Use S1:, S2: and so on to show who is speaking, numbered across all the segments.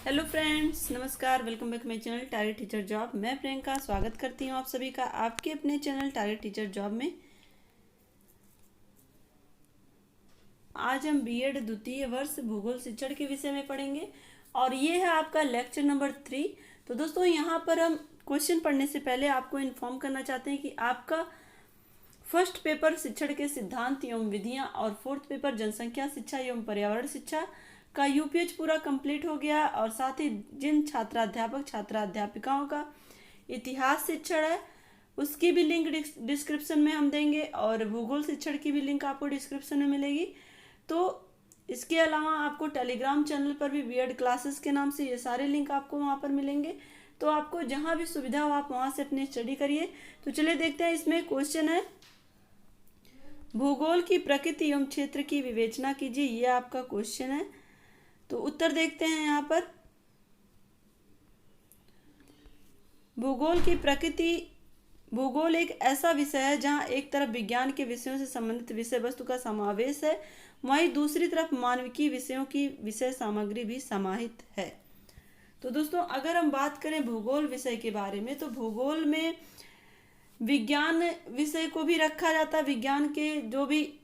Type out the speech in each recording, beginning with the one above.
S1: Hello friends, नमस्कार। Welcome back my channel target teacher job. मैं प्रियंका स्वागत करती हूँ आप सभी का आपके अपने चैनल टारगेट टीचर जॉब में। आज हम बीएड द्वितीय वर्ष भूगोल शिक्षण के विषय में पढ़ेंगे और ये है आपका लेक्चर नंबर 3। तो दोस्तों, यहाँ पर हम क्वेश्चन पढ़ने से पहले आपको इन्फॉर्म करना चाहते हैं कि आपका फर्स्ट पेपर शिक्षण के सिद्धांत एवं विधियां और फोर्थ पेपर जनसंख्या शिक्षा एवं पर्यावरण शिक्षा का यूपीएच पूरा कंप्लीट हो गया। और साथ ही जिन छात्राध्यापिकाओं का इतिहास शिक्षण है उसकी भी लिंक डिस्क्रिप्शन में हम देंगे और भूगोल शिक्षण की भी लिंक आपको डिस्क्रिप्शन में मिलेगी। तो इसके अलावा आपको टेलीग्राम चैनल पर भी बीएड क्लासेस के नाम से ये सारे लिंक आपको वहाँ पर मिलेंगे। तो आपको जहाँ भी सुविधा हो आप वहाँ से अपनी स्टडी करिए। तो चलिए देखते हैं, इसमें क्वेश्चन है भूगोल की प्रकृति एवं क्षेत्र की विवेचना कीजिए, ये आपका क्वेश्चन है। तो उत्तर देखते हैं यहाँ पर। भूगोल की प्रकृति। भूगोल एक ऐसा विषय है जहाँ एक तरफ विज्ञान के विषयों से संबंधित विषय वस्तु का समावेश है, वहीं दूसरी तरफ मानविकी विषयों की विषय सामग्री भी समाहित है। तो दोस्तों, अगर हम बात करें भूगोल विषय के बारे में, तो भूगोल में विज्ञान विषय को भी रखा जाता है। विज्ञान के जो भी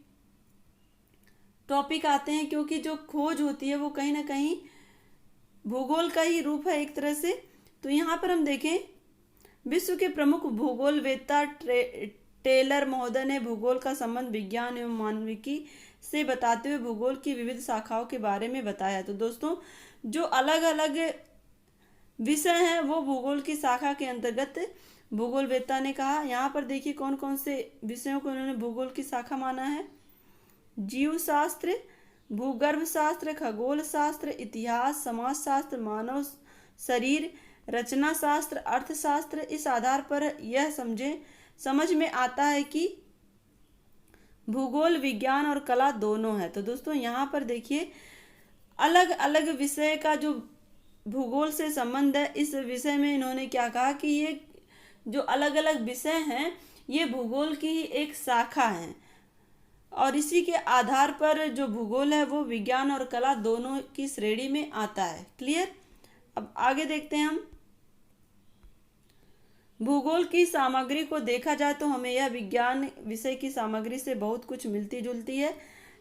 S1: टॉपिक आते हैं, क्योंकि जो खोज होती है वो कहीं ना कहीं भूगोल का ही रूप है एक तरह से। तो यहाँ पर हम देखें, विश्व के प्रमुख भूगोलवेत्ता टेलर महोदय ने भूगोल का संबंध विज्ञान एवं मानविकी से बताते हुए भूगोल की विविध शाखाओं के बारे में बताया। तो दोस्तों, जो अलग अलग विषय हैं वो भूगोल की शाखा के अंतर्गत भूगोलवेत्ता ने कहा। यहाँ पर देखिए कौन कौन से विषयों को उन्होंने भूगोल की शाखा माना है। जीव शास्त्र, भूगर्भ शास्त्र, खगोल शास्त्र, इतिहास, समाज शास्त्र, मानव शरीर, रचना शास्त्र, अर्थशास्त्र। इस आधार पर यह समझ में आता है कि भूगोल विज्ञान और कला दोनों है। तो दोस्तों, यहाँ पर देखिए अलग अलग विषय का जो भूगोल से संबंध है, इस विषय में इन्होंने क्या कहा कि ये जो अलग अलग विषय हैं ये भूगोल की ही एक शाखा है और इसी के आधार पर जो भूगोल है वो विज्ञान और कला दोनों की श्रेणी में आता है। क्लियर। अब आगे देखते हैं हम। भूगोल की सामग्री को देखा जाए तो हमें यह विज्ञान विषय की सामग्री से बहुत कुछ मिलती जुलती है।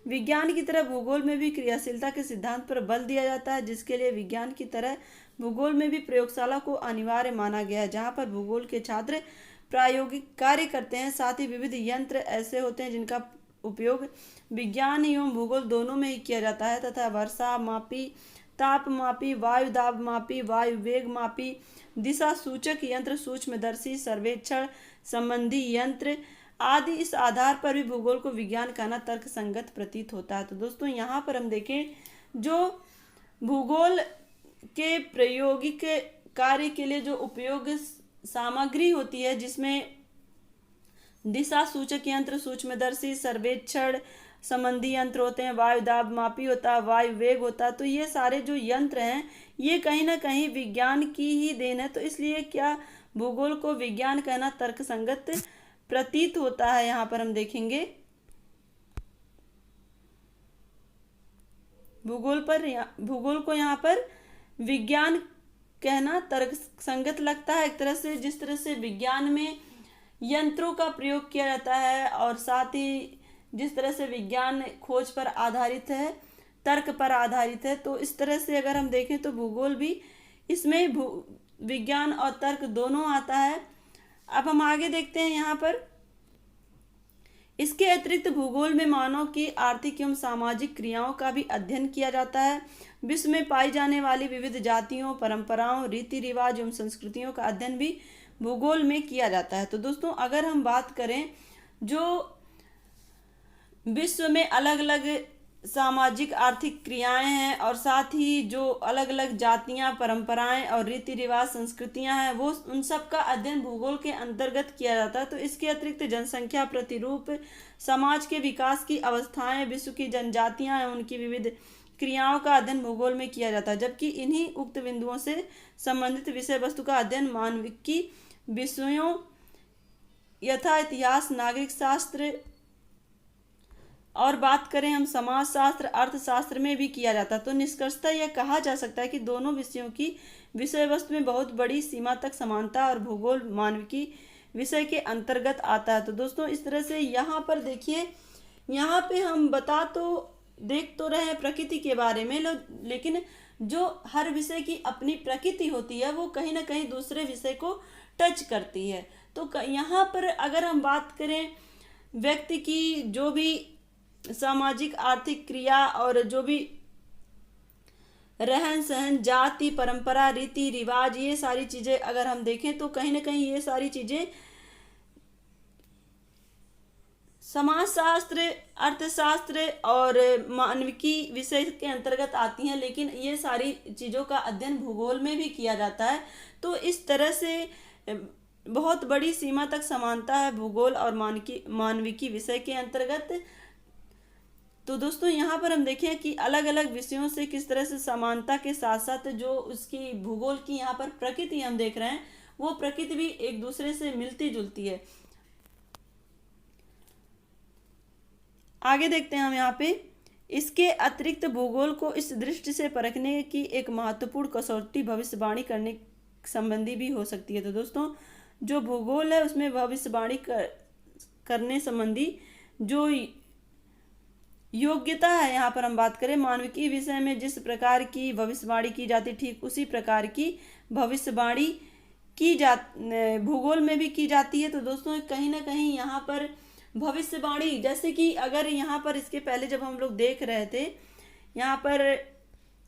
S1: विज्ञान की तरह भूगोल में भी क्रियाशीलता के सिद्धांत पर बल दिया जाता है, जिसके लिए विज्ञान की तरह भूगोल में भी प्रयोगशाला को अनिवार्य माना गया है, जहाँ पर भूगोल के छात्र प्रायोगिक कार्य करते हैं। साथ ही विविध यंत्र ऐसे होते हैं जिनका उपयोग विज्ञान एवं भूगोल दोनों में ही किया जाता है तथा वर्षा मापी, ताप मापी, वायु दाब मापी, वायु वेग मापी, दिशा सूचक यंत्र, सूक्ष्मदर्शी, सर्वेक्षण संबंधी यंत्र आदि। इस आधार पर भी भूगोल को विज्ञान कहना तर्क संगत प्रतीत होता है। तो दोस्तों, यहाँ पर हम देखें जो भूगोल के प्रायोगिक कार्य के लिए जो उपयोग सामग्री होती है, जिसमें दिशा सूचक यंत्र, सूक्ष्मदर्शी, सर्वेक्षण संबंधी यंत्र होते हैं, वायु दाब मापी होता है, वायु वेग होता है। तो ये सारे जो यंत्र हैं ये कहीं ना कहीं विज्ञान की ही देन है। तो इसलिए क्या भूगोल को विज्ञान कहना तर्कसंगत प्रतीत होता है। यहाँ पर हम देखेंगे भूगोल को यहाँ पर विज्ञान कहना तर्कसंगत लगता है एक तरह से। जिस तरह से विज्ञान में यंत्रों का प्रयोग किया जाता है और साथ ही जिस तरह से विज्ञान खोज पर आधारित है, तर्क पर आधारित है, तो इस तरह से अगर हम देखें तो भूगोल भी इसमें विज्ञान और तर्क दोनों आता है। अब हम आगे देखते हैं यहाँ पर। इसके अतिरिक्त भूगोल में मानव की आर्थिक एवं सामाजिक क्रियाओं का भी अध्ययन किया जाता है। विश्व में पाई जाने वाली विविध जातियों, परंपराओं, रीति रिवाज एवं संस्कृतियों का अध्ययन भी भूगोल में किया जाता है। तो दोस्तों, अगर हम बात करें जो विश्व में अलग अलग सामाजिक आर्थिक क्रियाएं हैं और साथ ही जो अलग अलग जातियां, परंपराएं और रीति रिवाज संस्कृतियां हैं, वो उन सब का अध्ययन भूगोल के अंतर्गत किया जाता है। तो इसके अतिरिक्त जनसंख्या प्रतिरूप, समाज के विकास की अवस्थाएं, विश्व की जनजातियां हैं, उनकी विविध क्रियाओं का अध्ययन भूगोल में किया जाता है। जबकि इन्हीं उक्त बिंदुओं से संबंधित विषय वस्तु का अध्ययन मानविकी विषयों यथा इतिहास, नागरिक शास्त्र और बात करें हम समाजशास्त्र अर्थशास्त्र में भी किया जाता है। तो निष्कर्षतः यह कहा जा सकता है कि दोनों विषयों की विषय वस्तु में बहुत बड़ी सीमा तक समानता और भूगोल मानविकी विषय के अंतर्गत आता है। तो दोस्तों इस तरह से यहाँ पर देखिए, यहाँ पे हम देख तो रहे हैं प्रकृति के बारे में, लेकिन जो हर विषय की अपनी प्रकृति होती है वो कहीं ना कहीं दूसरे विषय को टच करती है। तो यहाँ पर अगर हम बात करें व्यक्ति की जो भी सामाजिक आर्थिक क्रिया और जो भी रहन सहन, जाति, परंपरा, रीति रिवाज, ये सारी चीजें अगर हम देखें तो कहीं ना कहीं ये सारी चीजें समाजशास्त्र, अर्थशास्त्र और मानविकी विषय के अंतर्गत आती हैं, लेकिन ये सारी चीज़ों का अध्ययन भूगोल में भी किया जाता है। तो इस तरह से बहुत बड़ी सीमा तक समानता है भूगोल और मानविकी विषय के अंतर्गत। तो दोस्तों यहाँ पर हम देखें कि अलग अलग विषयों से किस तरह से समानता के साथ साथ जो उसकी भूगोल की यहाँ पर प्रकृति हम देख रहे हैं, वो प्रकृति भी एक दूसरे से मिलती जुलती है। आगे देखते हैं हम यहाँ पे, इसके अतिरिक्त भूगोल को इस दृष्टि से परखने की एक महत्वपूर्ण कसौटी भविष्यवाणी करने संबंधी भी हो सकती है। तो दोस्तों जो भूगोल है उसमें भविष्यवाणी करने संबंधी जो योग्यता है, यहाँ पर हम बात करें मानविकी विषय में जिस प्रकार की भविष्यवाणी की जाती है, ठीक उसी प्रकार की भविष्यवाणी भूगोल में भी की जाती है। तो दोस्तों कहीं ना कहीं यहाँ पर भविष्यवाणी, जैसे कि अगर यहाँ पर इसके पहले जब हम लोग देख रहे थे, यहाँ पर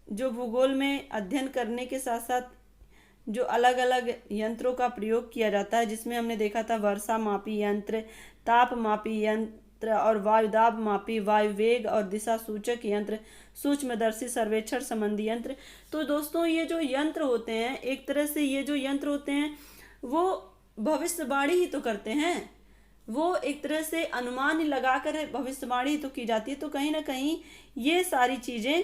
S1: जो भूगोल में अध्ययन करने के साथ साथ जो अलग अलग यंत्रों का प्रयोग किया जाता है, जिसमें हमने देखा था वर्षा मापी यंत्र, ताप मापी यंत्र और वायुदाब मापी, वायु वेग और दिशा सूचक यंत्र, सूक्ष्मदर्शी सर्वेक्षण संबंधी यंत्र। तो दोस्तों ये जो यंत्र होते हैं, एक तरह से ये जो यंत्र होते हैं वो भविष्यवाणी ही तो करते हैं, वो एक तरह से अनुमान लगाकर भविष्यवाणी तो की जाती है। तो कहीं ना कहीं ये सारी चीजें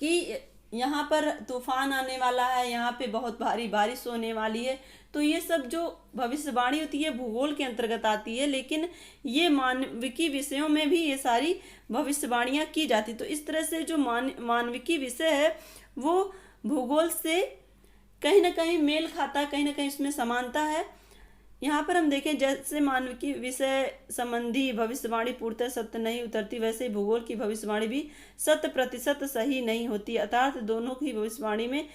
S1: कि यहाँ पर तूफान आने वाला है, यहाँ पे बहुत भारी बारिश होने वाली है, तो ये सब जो भविष्यवाणी होती है भूगोल के अंतर्गत आती है, लेकिन ये मानविकी विषयों में भी ये सारी भविष्यवाणियाँ की जाती। तो इस तरह से जो मानविकी विषय है वो भूगोल से कहीं ना कहीं मेल खाता है, कहीं ना कहीं इसमें समानता है। यहाँ पर हम देखें जैसे मानविकी विषय संबंधी भविष्यवाणी पूर्णतः सत्य नहीं उतरती, वैसे भूगोल की भविष्यवाणी भी 100% सही नहीं होती, अर्थात दोनों की भविष्यवाणी में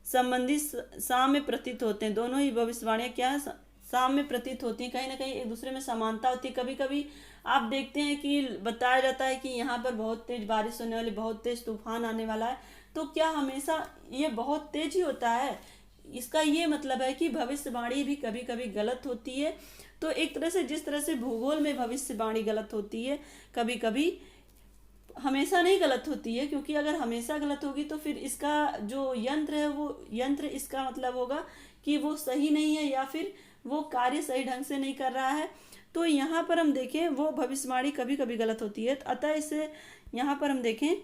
S1: संबंधी साम्य प्रतीत होते हैं। दोनों ही भविष्यवाणियाँ क्या है, साम्य प्रतीत होती हैं, कहीं ना कहीं एक दूसरे में समानता होती है। कभी कभी आप देखते हैं कि बताया जाता है कि यहाँ पर बहुत तेज बारिश होने वाली, बहुत तेज तूफान आने वाला है, तो क्या हमेशा ये बहुत तेज ही होता है? इसका ये मतलब है कि भविष्यवाणी भी कभी कभी गलत होती है। तो एक तरह से जिस तरह से भूगोल में भविष्यवाणी गलत होती है, कभी कभी हमेशा नहीं गलत होती है, क्योंकि अगर हमेशा गलत होगी तो फिर इसका जो यंत्र है वो यंत्र इसका मतलब होगा कि वो सही नहीं है या फिर वो कार्य सही ढंग से नहीं कर रहा है। तो यहाँ पर हम देखें वो भविष्यवाणी कभी कभी गलत होती है। अतः इसे यहाँ पर हम देखें,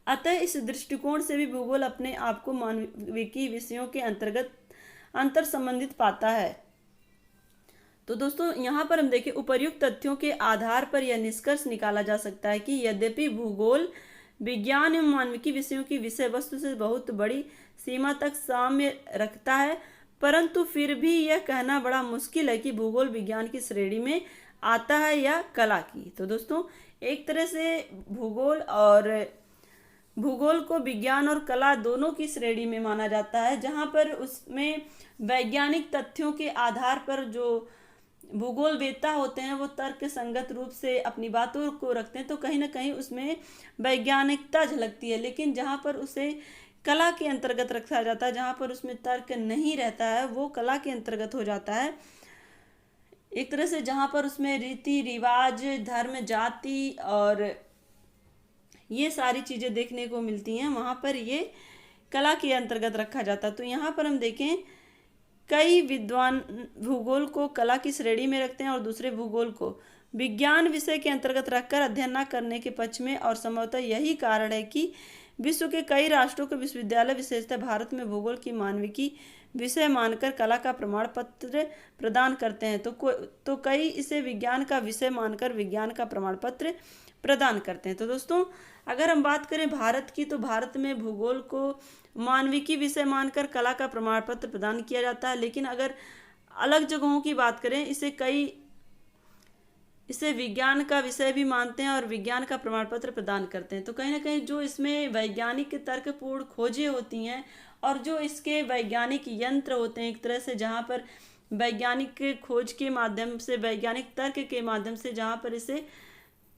S1: अतः इस दृष्टिकोण से भी भूगोल अपने आप को मानविकी विषयों के अंतर्गत अंतर संबंधित पाता है। तो दोस्तों यहाँ पर हम देखें उपर्युक्त तथ्यों के आधार पर यह निष्कर्ष निकाला जा सकता है कि यद्यपि भूगोल विज्ञान एवं मानविकी विषयों की विषय वस्तु से बहुत बड़ी सीमा तक साम्य रखता है, परंतु फिर भी यह कहना बड़ा मुश्किल है कि भूगोल विज्ञान की श्रेणी में आता है या कला की। तो दोस्तों एक तरह से भूगोल को विज्ञान और कला दोनों की श्रेणी में माना जाता है, जहाँ पर उसमें वैज्ञानिक तथ्यों के आधार पर जो भूगोलवेत्ता होते हैं वो तर्क संगत रूप से अपनी बातों को रखते हैं, तो कहीं ना कहीं उसमें वैज्ञानिकता झलकती है। लेकिन जहाँ पर उसे कला के अंतर्गत रखा जाता है, जहाँ पर उसमें तर्क नहीं रहता है, वो कला के अंतर्गत हो जाता है। एक तरह से जहाँ पर उसमें रीति रिवाज, धर्म, जाति और ये सारी चीज़ें देखने को मिलती हैं, वहाँ पर ये कला के अंतर्गत रखा जाता है। तो यहाँ पर हम देखें कई विद्वान भूगोल को कला की श्रेणी में रखते हैं और दूसरे भूगोल को विज्ञान विषय के अंतर्गत रखकर अध्ययन न करने के पक्ष में, और संभवतः यही कारण है कि विश्व के कई राष्ट्रों के विश्वविद्यालय, विशेषतः भारत में, भूगोल की मानविकी विषय मानकर कला का प्रमाण पत्र प्रदान करते हैं। तो कई इसे विज्ञान का विषय मानकर विज्ञान का प्रमाण पत्र प्रदान करते हैं। तो दोस्तों अगर हम बात करें भारत की, तो भारत में भूगोल को मानविकी विषय मानकर कला का प्रमाण पत्र प्रदान किया जाता है। लेकिन अगर अलग जगहों की बात करें, इसे विज्ञान का विषय भी मानते हैं और विज्ञान का प्रमाण पत्र प्रदान करते हैं। तो कहीं ना कहीं जो इसमें वैज्ञानिक तर्कपूर्ण खोजें होती हैं और जो इसके वैज्ञानिक यंत्र होते हैं, एक तरह से जहाँ पर वैज्ञानिक खोज के माध्यम से, वैज्ञानिक तर्क के माध्यम से जहाँ पर इसे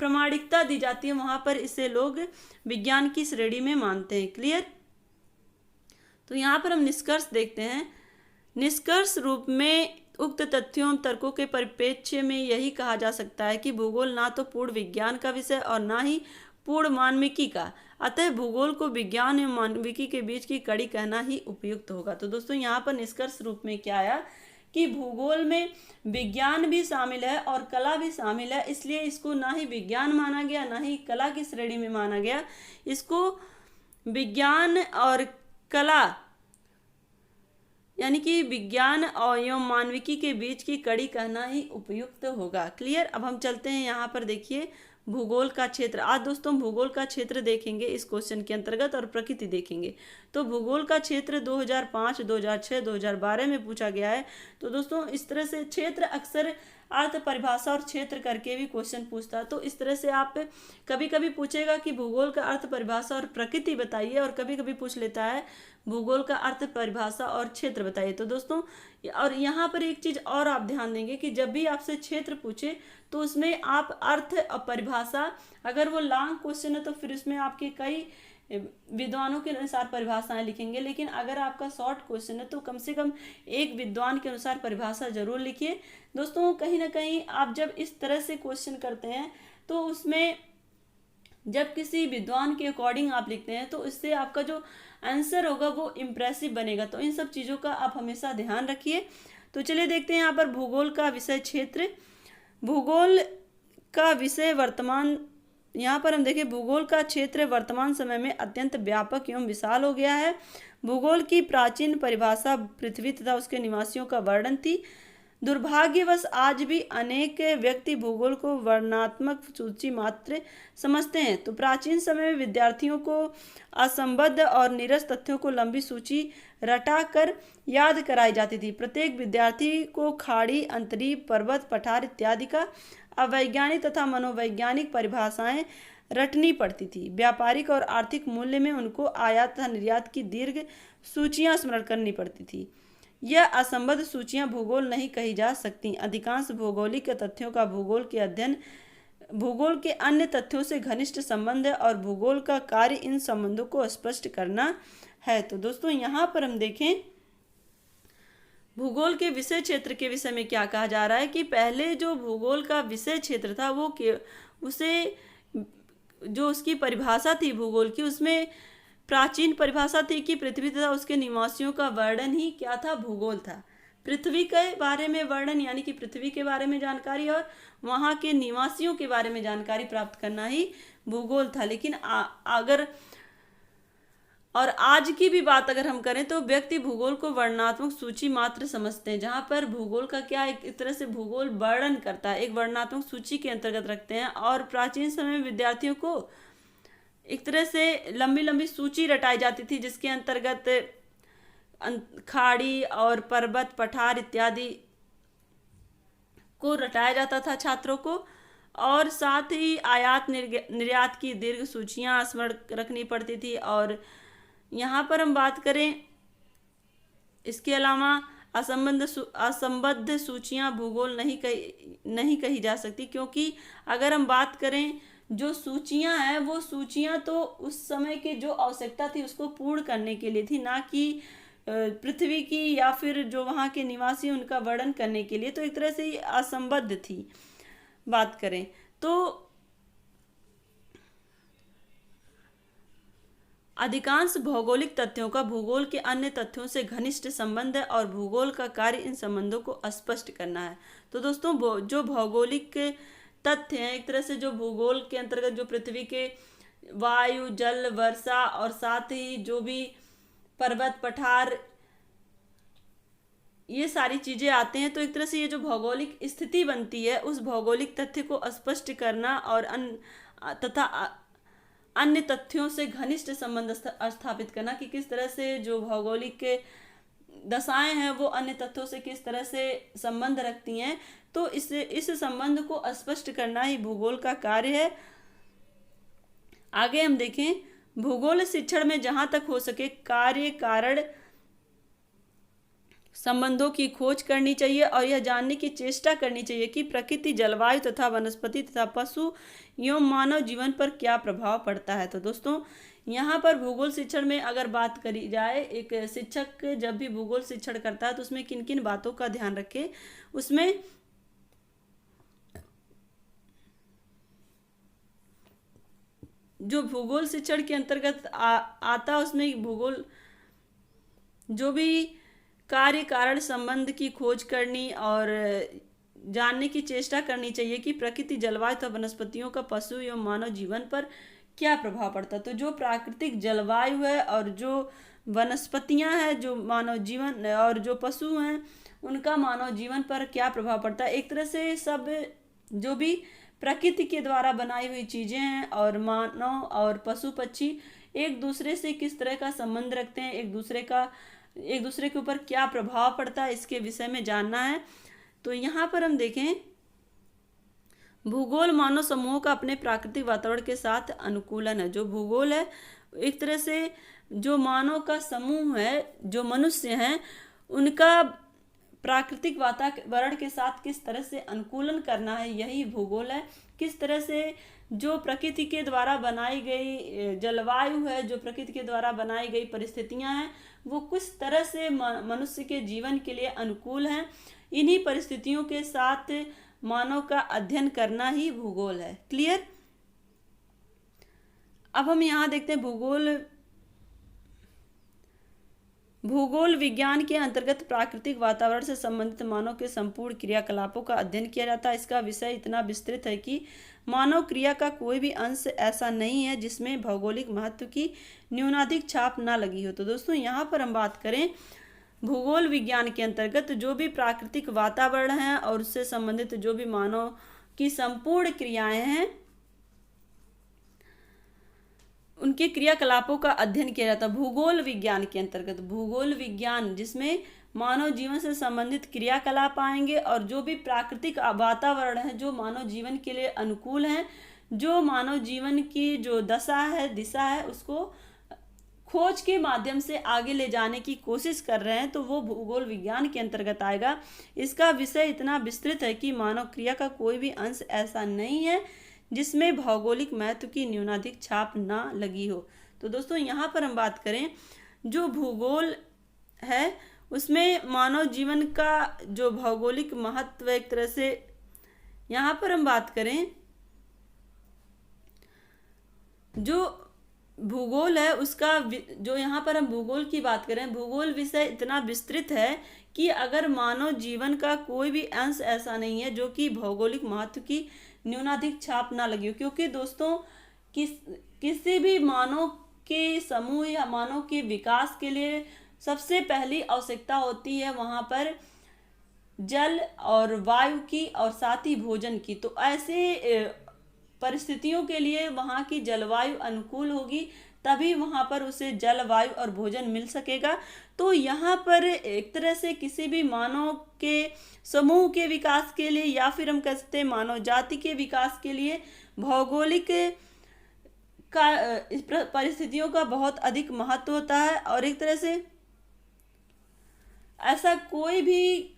S1: प्रामाणिकता दी जाती है, वहाँ पर इसे लोग विज्ञान की श्रेणी में मानते हैं। क्लियर? तो यहाँ पर हम निष्कर्ष देखते हैं। निष्कर्ष रूप में उक्त तथ्यों एवं तर्कों के परिप्रेक्ष्य में यही कहा जा सकता है कि भूगोल ना तो पूर्ण विज्ञान का विषय और ना ही पूर्ण मानविकी का, अतः भूगोल को विज्ञान एवं मानविकी के बीच की कड़ी कहना ही उपयुक्त होगा। तो दोस्तों यहाँ पर निष्कर्ष रूप में क्या आया कि भूगोल में विज्ञान भी शामिल है और कला भी शामिल है, इसलिए इसको ना ही विज्ञान माना गया ना ही कला की श्रेणी में माना गया। इसको विज्ञान और कला यानी कि विज्ञान और एवं मानविकी के बीच की कड़ी कहना ही उपयुक्त होगा। क्लियर? अब हम चलते हैं यहाँ पर, देखिए भूगोल का क्षेत्र। आज दोस्तों भूगोल का क्षेत्र देखेंगे इस क्वेश्चन के अंतर्गत और प्रकृति देखेंगे। तो भूगोल का क्षेत्र 2005, 2006, 2012 में पूछा गया है। तो दोस्तों इस तरह से क्षेत्र अक्सर अर्थ परिभाषा और क्षेत्र करके भी क्वेश्चन पूछता है। तो इस तरह से आप कभी कभी पूछेगा कि भूगोल का अर्थ परिभाषा और प्रकृति बताइए, और कभी कभी पूछ लेता है भूगोल का अर्थ परिभाषा और क्षेत्र बताइए। तो दोस्तों और यहाँ पर एक चीज और आप ध्यान देंगे कि जब भी आपसे क्षेत्र पूछे तो उसमें आप अर्थ और परिभाषा, अगर वो लॉन्ग क्वेश्चन है तो फिर उसमें आपके कई विद्वानों के अनुसार परिभाषाएं लिखेंगे, लेकिन अगर आपका शॉर्ट क्वेश्चन है तो कम से कम एक विद्वान के अनुसार परिभाषा जरूर लिखिए। दोस्तों कहीं ना कहीं आप जब इस तरह से क्वेश्चन करते हैं तो उसमें जब किसी विद्वान के अकॉर्डिंग आप लिखते हैं तो इससे आपका जो आंसर होगा वो इम्प्रेसिव बनेगा। तो इन सब चीज़ों का आप हमेशा ध्यान रखिए। तो चलिए देखते हैं यहाँ पर भूगोल का विषय क्षेत्र। भूगोल का विषय वर्तमान, यहाँ पर हम देखें भूगोल का क्षेत्र वर्तमान समय में अत्यंत व्यापक एवं विशाल हो गया है। भूगोल की प्राचीन परिभाषा पृथ्वी तथा उसके निवासियों का वर्णन थी। दुर्भाग्यवश आज भी अनेक व्यक्ति भूगोल को वर्णनात्मक सूची मात्र समझते हैं। तो प्राचीन समय में विद्यार्थियों को असंबद्ध और नीरस तथ्यों को लंबी सूची रटा कर याद कराई जाती थी। प्रत्येक विद्यार्थी को खाड़ी, अंतरीप, पर्वत, पठार इत्यादि का अवैज्ञानिक तथा मनोवैज्ञानिक परिभाषाएं रटनी पड़ती थी। व्यापारिक और आर्थिक मूल्य में उनको आयात तथा निर्यात की दीर्घ सूचियां स्मरण करनी पड़ती थी। यह असंबद्ध सूचियां भूगोल नहीं कही जा सकती। अधिकांश भौगोलिक तथ्यों का भूगोल के अध्ययन भूगोल के अन्य तथ्यों से घनिष्ठ संबंध है और भूगोल का कार्य इन संबंधों को स्पष्ट करना है। तो दोस्तों यहाँ पर हम देखें भूगोल के विषय क्षेत्र के विषय में क्या कहा जा रहा है कि पहले जो भूगोल का विषय क्षेत्र था वो उसे जो उसकी परिभाषा थी भूगोल की, उसमें प्राचीन परिभाषा थी कि पृथ्वी तथा उसके निवासियों का वर्णन ही क्या था, भूगोल था। पृथ्वी के बारे में वर्णन यानी कि पृथ्वी के बारे में जानकारी और वहाँ के निवासियों के बारे में जानकारी प्राप्त करना ही भूगोल था। लेकिन अगर और आज की भी बात अगर हम करें तो व्यक्ति भूगोल को वर्णनात्मक सूची मात्र समझते हैं, जहाँ पर भूगोल का क्या एक तरह से भूगोल वर्णन करता है, एक वर्णनात्मक सूची के अंतर्गत रखते हैं। और प्राचीन समय में विद्यार्थियों को एक तरह से लंबी लंबी सूची रटाई जाती थी जिसके अंतर्गत खाड़ी और पर्वत, पठार इत्यादि को रटाया जाता था छात्रों को, और साथ ही आयात निर्यात की दीर्घ सूचियां स्मरण रखनी पड़ती थी। और यहाँ पर हम बात करें इसके अलावा असंबद्ध सूचियां भूगोल नहीं कही जा सकती, क्योंकि अगर हम बात करें जो सूचियां हैं वो सूचियां तो उस समय के जो आवश्यकता थी उसको पूर्ण करने के लिए थी, ना कि पृथ्वी की या फिर जो वहाँ के निवासी उनका वर्णन करने के लिए। तो एक तरह से ये असंबद्ध थी। बात करें तो अधिकांश भौगोलिक तथ्यों का भूगोल के अन्य तथ्यों से घनिष्ठ संबंध है और भूगोल का कार्य इन संबंधों को स्पष्ट करना है। तो दोस्तों जो भौगोलिक तथ्य हैं, एक तरह से जो भूगोल के अंतर्गत जो पृथ्वी के वायु, जल, वर्षा और साथ ही जो भी पर्वत, पठार ये सारी चीजें आते हैं। तो एक तरह से ये जो भौगोलिक स्थिति बनती है उस भौगोलिक तथ्य को स्पष्ट करना और तथा अन्य तथ्यों से घनिष्ठ संबंध स्थापित करना कि किस तरह से जो भौगोलिक के दशाएं हैं वो अन्य तथ्यों से किस तरह से संबंध रखती हैं। तो इस संबंध को स्पष्ट करना ही भूगोल का कार्य है। आगे हम देखें, भूगोल शिक्षण में जहां तक हो सके कार्य कारण संबंधों की खोज करनी चाहिए और यह जानने की चेष्टा करनी चाहिए कि प्रकृति, जलवायु तथा वनस्पति तथा पशु एवं मानव जीवन पर क्या प्रभाव पड़ता है। तो दोस्तों यहाँ पर भूगोल शिक्षण में अगर बात करी जाए, एक शिक्षक जब भी भूगोल शिक्षण करता है तो उसमें किन किन बातों का ध्यान रखे, उसमें जो भूगोल शिक्षण के अंतर्गत आता है उसमें भूगोल जो भी कार्य कारण संबंध की खोज करनी और जानने की चेष्टा करनी चाहिए कि प्रकृति, जलवायु तथा वनस्पतियों का पशु एवं मानव जीवन पर क्या प्रभाव पड़ता है। तो जो प्राकृतिक जलवायु है और जो वनस्पतियां हैं, जो मानव जीवन और जो पशु हैं उनका मानव जीवन पर क्या प्रभाव पड़ता है। एक तरह से सब जो भी प्रकृति के द्वारा बनाई हुई चीजें हैं और मानव और पशु पक्षी एक दूसरे से किस तरह का संबंध रखते हैं, एक दूसरे के ऊपर क्या प्रभाव पड़ता है, इसके विषय में जानना है। तो यहाँ पर हम देखें, भूगोल मानव समूहों का अपने प्राकृतिक वातावरण के साथ अनुकूलन है। जो भूगोल है एक तरह से जो मानव का समूह है, जो मनुष्य हैं, उनका प्राकृतिक वातावरण के साथ किस तरह से अनुकूलन करना है, यही भूगोल है। किस तरह से जो प्रकृति के द्वारा बनाई गई जलवायु है, जो प्रकृति के द्वारा बनाई गई परिस्थितियां हैं, वो किस तरह से मनुष्य के जीवन के लिए अनुकूल हैं। इन्हीं परिस्थितियों के साथ मानव का अध्ययन करना ही भूगोल है। क्लियर। अब हम यहाँ देखते हैं भूगोल विज्ञान के अंतर्गत प्राकृतिक वातावरण से संबंधित मानव के संपूर्ण क्रियाकलापों का अध्ययन किया जाता है। इसका विषय इतना विस्तृत है कि मानव क्रिया का कोई भी अंश ऐसा नहीं है जिसमें भौगोलिक महत्व की न्यूनाधिक छाप ना लगी हो। तो दोस्तों यहाँ पर हम बात करें भूगोल विज्ञान के अंतर्गत जो भी प्राकृतिक वातावरण है और उससे संबंधित जो भी मानव की संपूर्ण क्रियाएं हैं उनके क्रियाकलापों का अध्ययन किया जाता है भूगोल विज्ञान के अंतर्गत। भूगोल विज्ञान जिसमें मानव जीवन से संबंधित क्रियाकलाप आएंगे और जो भी प्राकृतिक वातावरण है जो मानव जीवन के लिए अनुकूल है, जो मानव जीवन की जो दशा है, दिशा है, उसको खोज के माध्यम से आगे ले जाने की कोशिश कर रहे हैं, तो वो भूगोल विज्ञान के अंतर्गत आएगा। इसका विषय इतना विस्तृत है कि मानव क्रिया का कोई भी अंश ऐसा नहीं है जिसमें भौगोलिक महत्व की न्यूनाधिक छाप ना लगी हो। तो दोस्तों यहाँ पर हम बात करें जो भूगोल है उसमें मानव जीवन का जो भौगोलिक महत्व, एक तरह से यहाँ पर हम बात करें जो भूगोल है उसका जो यहाँ पर हम भूगोल की बात करें, भूगोल विषय इतना विस्तृत है कि अगर मानव जीवन का कोई भी अंश ऐसा नहीं है जो कि भौगोलिक महत्व की न्यूनाधिक छाप ना लगी हो। क्योंकि दोस्तों किसी भी मानव के समूह या मानव के विकास के लिए सबसे पहली आवश्यकता होती है वहाँ पर जल और वायु की और साथ ही भोजन की। तो ऐसे परिस्थितियों के लिए वहाँ की जलवायु अनुकूल होगी तभी वहाँ पर उसे जल, वायु और भोजन मिल सकेगा। तो यहाँ पर एक तरह से किसी भी मानव के समूह के विकास के लिए या फिर हम कह सकते हैं मानव जाति के विकास के लिए भौगोलिक का परिस्थितियों का बहुत अधिक महत्व होता है। और एक तरह से ऐसा कोई भी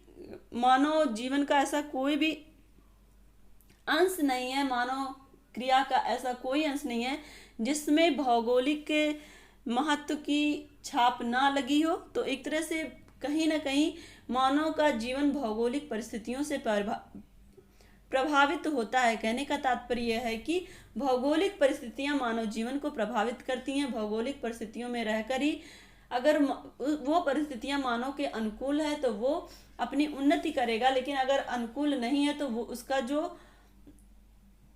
S1: मानव जीवन का ऐसा कोई भी अंश नहीं है, मानव क्रिया का ऐसा कोई अंश नहीं है जिसमें भौगोलिक महत्व की छाप ना लगी हो। तो एक तरह से कहीं ना कहीं मानव का जीवन भौगोलिक परिस्थितियों से प्रभावित होता है। कहने का तात्पर्य यह है कि भौगोलिक परिस्थितियां मानव जीवन को प्रभावित करती हैं। भौगोलिक परिस्थितियों में रहकर ही अगर वो परिस्थितियां मानव के अनुकूल है तो वो अपनी उन्नति करेगा, लेकिन अगर अनुकूल नहीं है तो वो उसका जो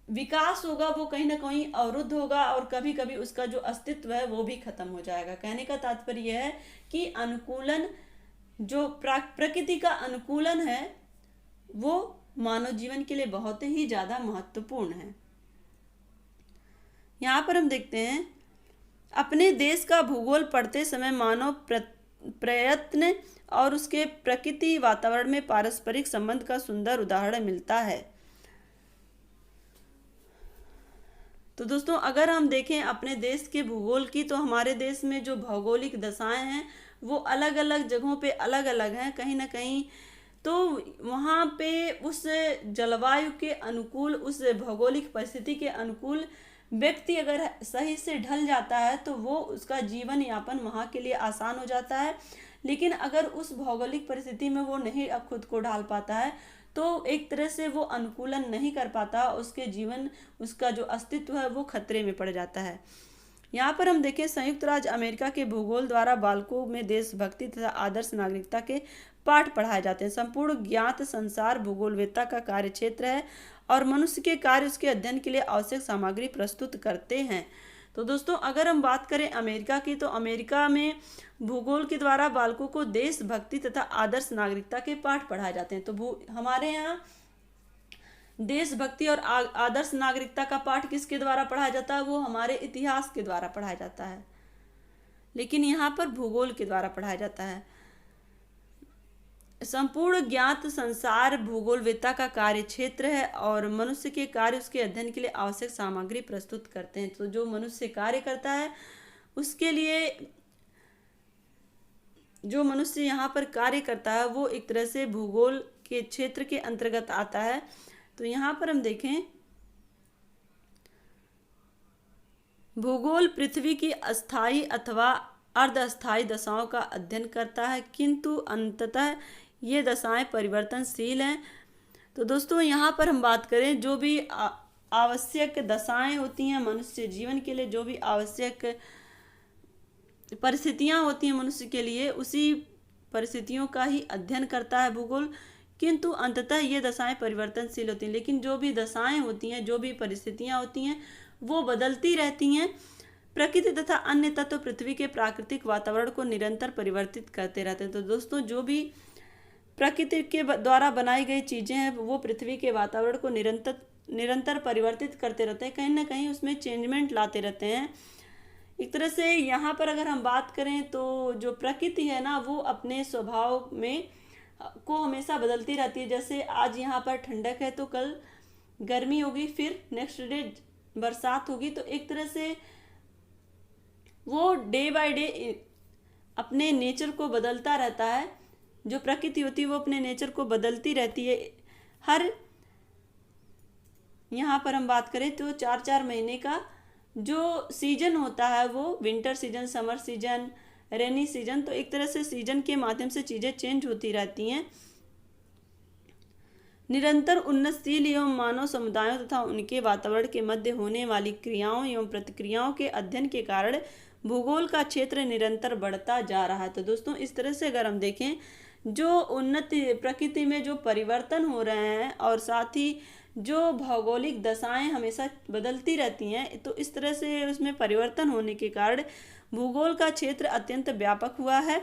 S1: विकास होगा वो कहीं ना कहीं अवरुद्ध होगा और कभी कभी उसका जो अस्तित्व है वो भी खत्म हो जाएगा। कहने का तात्पर्य यह है कि अनुकूलन जो प्रकृति का अनुकूलन है वो मानव जीवन के लिए बहुत ही ज़्यादा महत्वपूर्ण है। यहाँ पर हम देखते हैं, अपने देश का भूगोल पढ़ते समय मानव प्रयत्न और उसके प्रकृति वातावरण में पारस्परिक संबंध का सुंदर उदाहरण मिलता है। तो दोस्तों अगर हम देखें अपने देश के भूगोल की, तो हमारे देश में जो भौगोलिक दशाएं हैं वो अलग अलग जगहों पे अलग अलग हैं। कहीं ना कहीं तो वहाँ पे उस जलवायु के अनुकूल, उस भौगोलिक परिस्थिति के अनुकूल व्यक्ति अगर सही से ढल जाता है तो वो उसका जीवन यापन वहाँ के लिए आसान हो जाता है। लेकिन अगर उस भौगोलिक परिस्थिति में वो नहीं अब खुद को ढाल पाता है तो एक तरह से वो अनुकूलन नहीं कर पाता, उसके जीवन, उसका जो अस्तित्व है वो खतरे में पड़ जाता है। यहाँ पर हम देखें, संयुक्त राज्य अमेरिका के भूगोल द्वारा बालकों में देशभक्ति तथा आदर्श नागरिकता के पाठ पढ़ाए जाते हैं। संपूर्ण ज्ञात संसार भूगोलवेत्ता का कार्य क्षेत्र है और मनुष्य के कार्य उसके अध्ययन के लिए आवश्यक सामग्री प्रस्तुत करते हैं। तो दोस्तों अगर हम बात करें अमेरिका की, तो अमेरिका में भूगोल के द्वारा बालकों को देशभक्ति तथा आदर्श नागरिकता के पाठ पढ़ाए जाते हैं। तो हमारे यहाँ देशभक्ति और आदर्श नागरिकता का पाठ किसके द्वारा पढ़ाया जाता है? वो हमारे इतिहास के द्वारा पढ़ाया जाता है, लेकिन यहाँ पर भूगोल के द्वारा पढ़ाया जाता है। संपूर्ण ज्ञात संसार भूगोलवेत्ता का कार्य क्षेत्र है और मनुष्य के कार्य उसके अध्ययन के लिए आवश्यक सामग्री प्रस्तुत करते हैं। तो जो मनुष्य कार्य करता है उसके लिए, जो मनुष्य यहाँ पर कार्य करता है वो एक तरह से भूगोल के क्षेत्र के अंतर्गत आता है। तो यहाँ पर हम देखें, भूगोल पृथ्वी की अस्थायी अथवा अर्धअस्थायी दशाओं का अध्ययन करता है, किंतु अंततः ये दशाएं परिवर्तनशील हैं। तो दोस्तों यहाँ पर हम बात करें, जो भी आवश्यक दशाएं होती हैं मनुष्य जीवन के लिए, जो भी आवश्यक परिस्थितियां होती हैं मनुष्य के लिए, उसी परिस्थितियों का ही अध्ययन करता है भूगोल, किंतु अंततः ये दशाएं परिवर्तनशील होती हैं। लेकिन जो भी दशाएं होती हैं, जो भी परिस्थितियां होती हैं वो बदलती रहती हैं। प्रकृति तथा अन्य तत्व पृथ्वी के प्राकृतिक वातावरण को निरंतर परिवर्तित करते रहते हैं। तो दोस्तों जो भी प्रकृति के द्वारा बनाई गई चीज़ें हैं वो पृथ्वी के वातावरण को निरंतर परिवर्तित करते रहते हैं, कहीं ना कहीं उसमें चेंजमेंट लाते रहते हैं। एक तरह से यहाँ पर अगर हम बात करें तो जो प्रकृति है ना वो अपने स्वभाव में को हमेशा बदलती रहती है। जैसे आज यहाँ पर ठंडक है तो कल गर्मी होगी, फिर नेक्स्ट डे बरसात होगी। तो एक तरह से वो डे बाय डे अपने नेचर को बदलता रहता है। जो प्रकृति होती है वो अपने नेचर को बदलती रहती है। हर यहाँ पर हम बात करें तो 4-4 महीने का जो सीजन होता है वो winter season, summer season, rainy season, तो एक तरह से सीजन के माध्यम से चीज़ें चेंज होती रहती हैं। निरंतर उन्नतशील एवं मानव समुदायों तथा उनके वातावरण के मध्य होने वाली क्रियाओं एवं प्रतिक्रियाओं के अध्ययन के कारण भूगोल का क्षेत्र निरंतर बढ़ता जा रहा है। तो दोस्तों इस तरह से अगर हम देखें, जो उन्नत प्रकृति में जो परिवर्तन हो रहे हैं और साथ ही जो भौगोलिक दशाएं हमेशा बदलती रहती हैं, तो इस तरह से उसमें परिवर्तन होने के कारण भूगोल का क्षेत्र अत्यंत व्यापक हुआ है।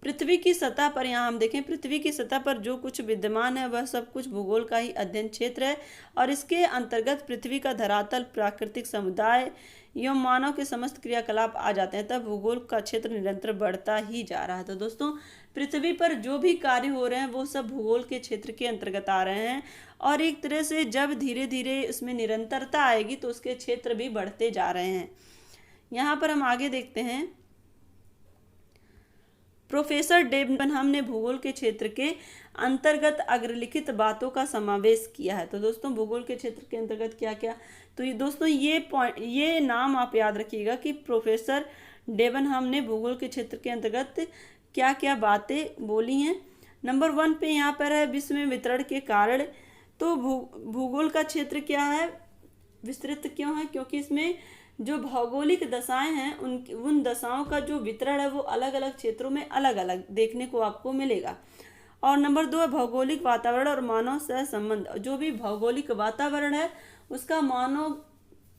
S1: पृथ्वी की सतह पर, यहाँ हम देखें, पृथ्वी की सतह पर जो कुछ विद्यमान है वह सब कुछ भूगोल का ही अध्ययन क्षेत्र है और इसके अंतर्गत पृथ्वी का धरातल, प्राकृतिक समुदाय एवं मानव के समस्त क्रियाकलाप आ जाते हैं। तब भूगोल का क्षेत्र निरंतर बढ़ता ही जा रहा है। तो दोस्तों पृथ्वी पर जो भी कार्य हो रहे हैं वो सब भूगोल के क्षेत्र के अंतर्गत आ रहे हैं और एक तरह से जब धीरे धीरे उसमें निरंतरता आएगी तो उसके क्षेत्र भी बढ़ते जा रहे हैं। यहाँ पर हम आगे देखते हैं, प्रोफेसर डेबनहम ने भूगोल के क्षेत्र के अंतर्गत अग्रलिखित बातों का समावेश किया है। तो दोस्तों भूगोल के क्षेत्र के अंतर्गत क्या क्या, तो ये दोस्तों ये नाम आप याद रखिएगा कि प्रोफेसर डेबनहम ने भूगोल के क्षेत्र के अंतर्गत क्या क्या बातें बोली हैं। नंबर 1 पे यहाँ पर है विश्व में वितरण के कारण। तो भूगोल का क्षेत्र क्या है, विस्तृत क्यों है? क्योंकि इसमें जो भौगोलिक दशाएं हैं उन दशाओं का जो वितरण है वो अलग अलग क्षेत्रों में अलग अलग देखने को आपको मिलेगा। और नंबर 2 है भौगोलिक वातावरण और मानव सह संबंध। जो भी भौगोलिक वातावरण है उसका मानव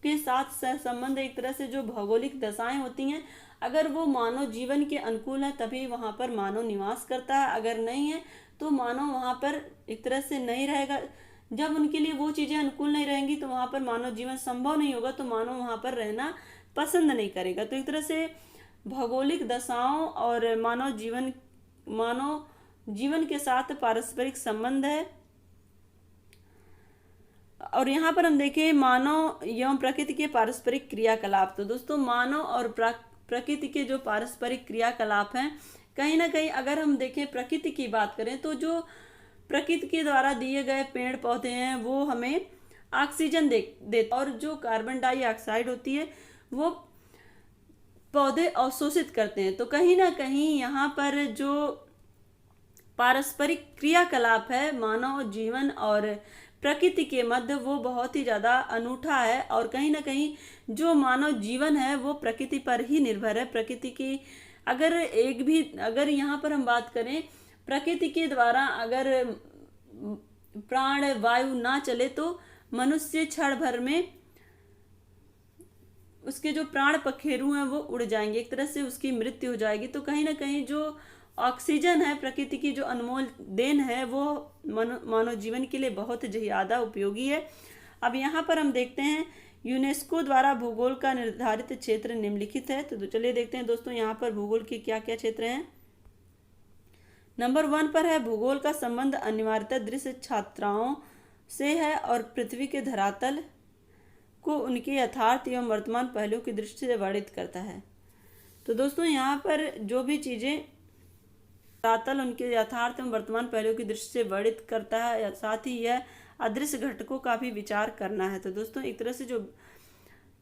S1: के साथ सह संबंध, एक तरह से जो भौगोलिक दशाएं होती हैं अगर वो मानव जीवन के अनुकूल है तभी वहाँ पर मानव निवास करता है, अगर नहीं है तो मानव वहाँ पर एक तरह से नहीं रहेगा। जब उनके लिए वो चीज़ें अनुकूल नहीं रहेंगी तो वहाँ पर मानव जीवन संभव नहीं होगा, तो मानव वहाँ पर रहना पसंद नहीं करेगा। तो एक तरह से भौगोलिक दशाओं और मानव जीवन के साथ पारस्परिक संबंध है। और यहाँ पर हम देखें मानव एवं प्रकृति के पारस्परिक क्रियाकलाप। तो दोस्तों मानव और प्रकृति के जो पारस्परिक क्रियाकलाप हैं, कहीं ना कहीं अगर हम देखें प्रकृति की बात करें तो जो प्रकृति के द्वारा दिए गए पेड़ पौधे हैं वो हमें ऑक्सीजन देते, और जो कार्बन डाइऑक्साइड होती है वो पौधे अवशोषित करते हैं। तो कहीं ना कहीं यहाँ पर जो पारस्परिक क्रियाकलाप है मानव जीवन और प्रकृति के मध्य, वो बहुत ही ज़्यादा अनूठा है। और कहीं ना कहीं जो मानव जीवन है वो प्रकृति पर ही निर्भर है। प्रकृति की अगर यहाँ पर हम बात करें, प्रकृति के द्वारा अगर प्राण वायु ना चले तो मनुष्य क्षण भर में उसके जो प्राण पखेरु हैं वो उड़ जाएंगे, एक तरह से उसकी मृत्यु हो जाएगी। तो कहीं ना कहीं जो ऑक्सीजन है प्रकृति की जो अनमोल देन है वो मानव जीवन के लिए बहुत ज़्यादा उपयोगी है। अब यहाँ पर हम देखते हैं यूनेस्को द्वारा भूगोल का निर्धारित क्षेत्र निम्नलिखित है। तो चलिए देखते हैं दोस्तों यहाँ पर भूगोल के क्या क्या क्षेत्र हैं। नंबर 1 पर है भूगोल का संबंध अनिवार्यतः दृश्य छात्राओं से है और पृथ्वी के धरातल को उनके यथार्थ एवं वर्तमान पहलुओं की दृष्टि से वर्णित करता है। तो दोस्तों यहाँ पर जो भी चीज़ें धरातल उनके यथार्थ एवं वर्तमान पहलुओं की दृष्टि से वर्णित करता है, साथ ही यह अदृश्य घटकों का भी विचार करना है। तो दोस्तों एक तरह से जो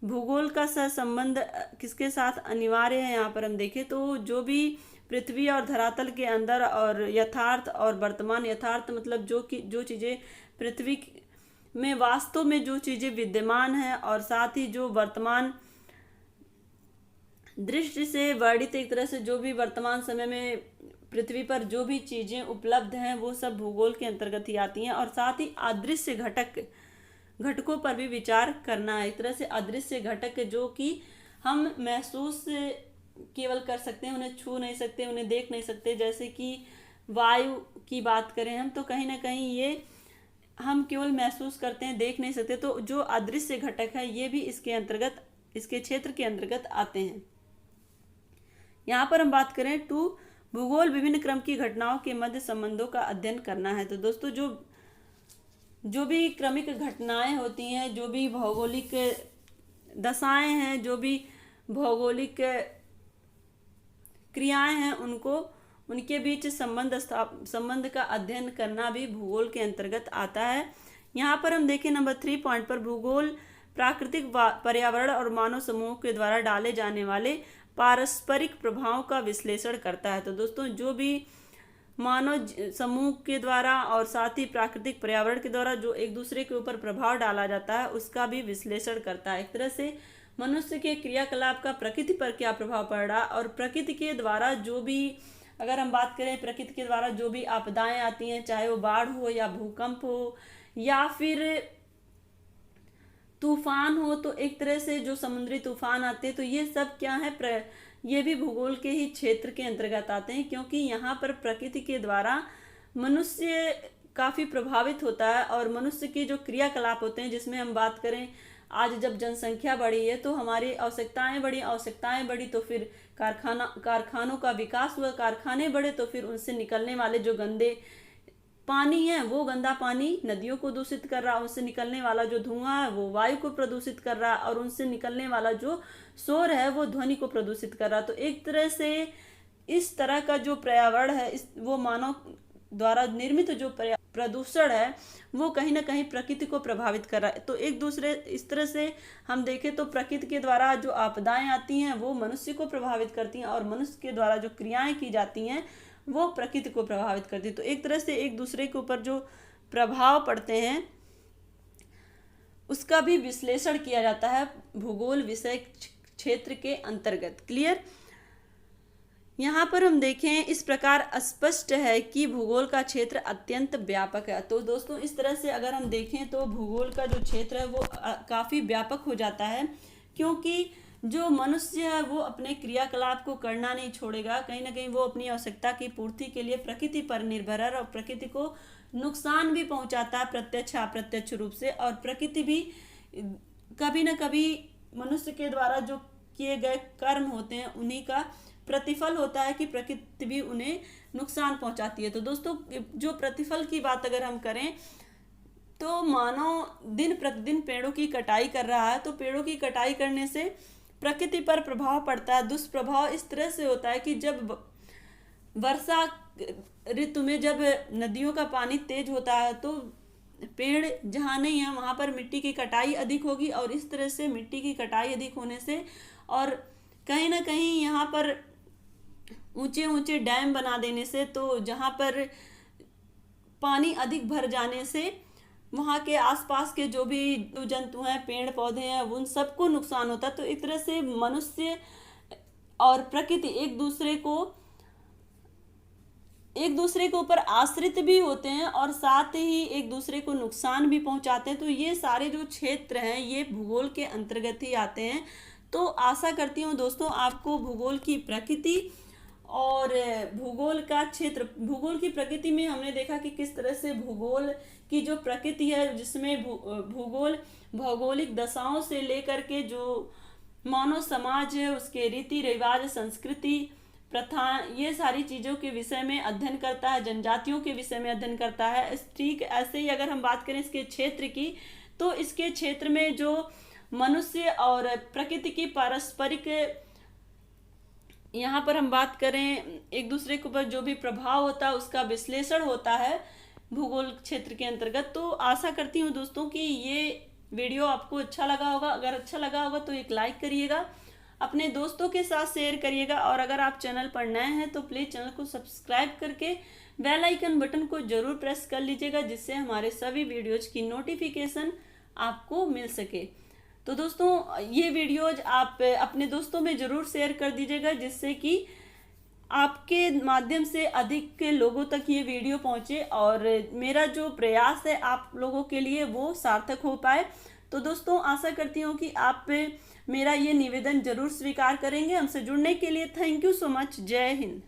S1: भूगोल का सहसंबंध किसके साथ अनिवार्य है, यहाँ पर हम देखें तो जो भी पृथ्वी और धरातल के अंदर और यथार्थ और वर्तमान, यथार्थ मतलब जो चीज़ें पृथ्वी में वास्तव में जो चीज़ें विद्यमान हैं, और साथ ही जो वर्तमान दृष्टि से वर्णित, एक तरह से जो भी वर्तमान समय में पृथ्वी पर जो भी चीज़ें उपलब्ध हैं वो सब भूगोल के अंतर्गत ही आती हैं। और साथ ही अदृश्य घटकों पर भी विचार करना है। एक तरह से अदृश्य घटक जो कि हम महसूस केवल कर सकते हैं, उन्हें छू नहीं सकते, उन्हें देख नहीं सकते। जैसे कि वायु की बात करें हम, तो कहीं ना कहीं ये हम केवल महसूस करते हैं, देख नहीं सकते। तो जो अदृश्य घटक है ये भी इसके क्षेत्र के अंतर्गत आते हैं। यहाँ पर हम बात करें 2, भूगोल विभिन्न क्रम की घटनाओं के मध्य संबंधों का अध्ययन करना है। तो दोस्तों जो भी क्रमिक घटनाएं होती हैं, जो भी भौगोलिक दशाएं हैं, जो भी भौगोलिक क्रियाएं हैं, उनके बीच संबंध का अध्ययन करना भी भूगोल के अंतर्गत आता है। यहाँ पर हम देखें नंबर 3 पॉइंट पर भूगोल प्राकृतिक पर्यावरण और मानव समूह के द्वारा डाले जाने वाले पारस्परिक प्रभावों का विश्लेषण करता है। तो दोस्तों जो भी मानव समूह के द्वारा और साथ ही प्राकृतिक पर्यावरण के द्वारा जो एक दूसरे के ऊपर प्रभाव डाला जाता है उसका भी विश्लेषण करता है। एक तरह से मनुष्य के क्रियाकलाप का प्रकृति पर क्या प्रभाव पड़ रहा, और प्रकृति के द्वारा जो भी, अगर हम बात करें प्रकृति के द्वारा जो भी आपदाएं आती हैं, चाहे वो बाढ़ हो या भूकंप हो या फिर तूफान हो, तो एक तरह से जो समुद्री तूफान आते हैं, तो ये सब क्या है, ये भी भूगोल के ही क्षेत्र के अंतर्गत आते हैं। क्योंकि यहाँ पर प्रकृति के द्वारा मनुष्य काफ़ी प्रभावित होता है, और मनुष्य की जो क्रियाकलाप होते हैं, जिसमें हम बात करें आज जब जनसंख्या बढ़ी है तो हमारी आवश्यकताएं बढ़ी तो फिर कारखानों का विकास हुआ, कारखाने बढ़े तो फिर उनसे निकलने वाले जो गंदे पानी है वो गंदा पानी नदियों को दूषित कर रहा, उनसे निकलने वाला जो धुआं है वो वायु को प्रदूषित कर रहा, और उनसे निकलने वाला जो शोर है वो ध्वनि को प्रदूषित कर रहा। तो एक तरह से इस तरह का जो पर्यावरण है वो मानव द्वारा निर्मित जो प्रदूषण है वो कहीं ना कहीं प्रकृति को प्रभावित कर रहा है। तो इस तरह से हम देखें तो प्रकृति के द्वारा जो आपदाएं आती हैं वो मनुष्य को प्रभावित करती हैं, और मनुष्य के द्वारा जो क्रियाएं की जाती हैं वो प्रकृति को प्रभावित करती है। तो एक तरह से एक दूसरे के ऊपर जो प्रभाव पड़ते हैं उसका भी विश्लेषण किया जाता है भूगोल विषय क्षेत्र के अंतर्गत। क्लियर। यहाँ पर हम देखें इस प्रकार स्पष्ट है कि भूगोल का क्षेत्र अत्यंत व्यापक है। तो दोस्तों इस तरह से अगर हम देखें तो भूगोल का जो क्षेत्र है वो काफ़ी व्यापक हो जाता है, क्योंकि जो मनुष्य है वो अपने क्रियाकलाप को करना नहीं छोड़ेगा, कहीं ना कहीं वो अपनी आवश्यकता की पूर्ति के लिए प्रकृति पर निर्भर है और प्रकृति को नुकसान भी पहुंचाता है प्रत्यक्ष अप्रत्यक्ष रूप से। और प्रकृति भी कभी ना कभी मनुष्य के द्वारा जो किए गए कर्म होते हैं उन्हीं का प्रतिफल होता है कि प्रकृति भी उन्हें नुकसान पहुंचाती है। तो दोस्तों, जो प्रतिफल की बात अगर हम करें तो मानव दिन प्रतिदिन पेड़ों की कटाई कर रहा है, तो पेड़ों की कटाई करने से प्रकृति पर प्रभाव पड़ता है। दुष्प्रभाव इस तरह से होता है कि जब वर्षा ऋतु में जब नदियों का पानी तेज होता है तो पेड़ जहाँ नहीं है वहाँ पर मिट्टी की कटाई अधिक होगी, और इस तरह से मिट्टी की कटाई अधिक होने से और कहीं ना कहीं यहाँ पर ऊंचे ऊंचे डैम बना देने से, तो जहाँ पर पानी अधिक भर जाने से वहाँ के आसपास के जो भी जीव जंतु हैं, पेड़ पौधे हैं, उन सबको नुकसान होता है। तो एक तरह से मनुष्य और प्रकृति एक दूसरे के ऊपर आश्रित भी होते हैं और साथ ही एक दूसरे को नुकसान भी पहुंचाते हैं। तो ये सारे जो क्षेत्र हैं ये भूगोल के अंतर्गत ही आते हैं। तो आशा करती हूँ दोस्तों आपको भूगोल की प्रकृति और भूगोल का क्षेत्र, भूगोल की प्रकृति में हमने देखा कि किस तरह से भूगोल की जो प्रकृति है जिसमें भूगोल भौगोलिक दशाओं से लेकर के जो मानव समाज है उसके रीति रिवाज, संस्कृति, प्रथा, ये सारी चीज़ों के विषय में अध्ययन करता है, जनजातियों के विषय में अध्ययन करता है। ठीक ऐसे ही अगर हम बात करें इसके क्षेत्र की, तो इसके क्षेत्र में जो मनुष्य और प्रकृति की पारस्परिक, यहाँ पर हम बात करें एक दूसरे के ऊपर जो भी प्रभाव होता है उसका विश्लेषण होता है भूगोल क्षेत्र के अंतर्गत। तो आशा करती हूँ दोस्तों कि ये वीडियो आपको अच्छा लगा होगा। अगर अच्छा लगा होगा तो एक लाइक करिएगा, अपने दोस्तों के साथ शेयर करिएगा, और अगर आप चैनल पर नए हैं तो प्लीज़ चैनल को सब्सक्राइब करके बेल आइकन बटन को जरूर प्रेस कर लीजिएगा, जिससे हमारे सभी वीडियोज की नोटिफिकेशन आपको मिल सके। तो दोस्तों, ये वीडियोज आप अपने दोस्तों में ज़रूर शेयर कर दीजिएगा, जिससे कि आपके माध्यम से अधिक लोगों तक ये वीडियो पहुँचे और मेरा जो प्रयास है आप लोगों के लिए वो सार्थक हो पाए। तो दोस्तों, आशा करती हूँ कि आप मेरा ये निवेदन जरूर स्वीकार करेंगे। हमसे जुड़ने के लिए थैंक यू सो मच। जय हिंद।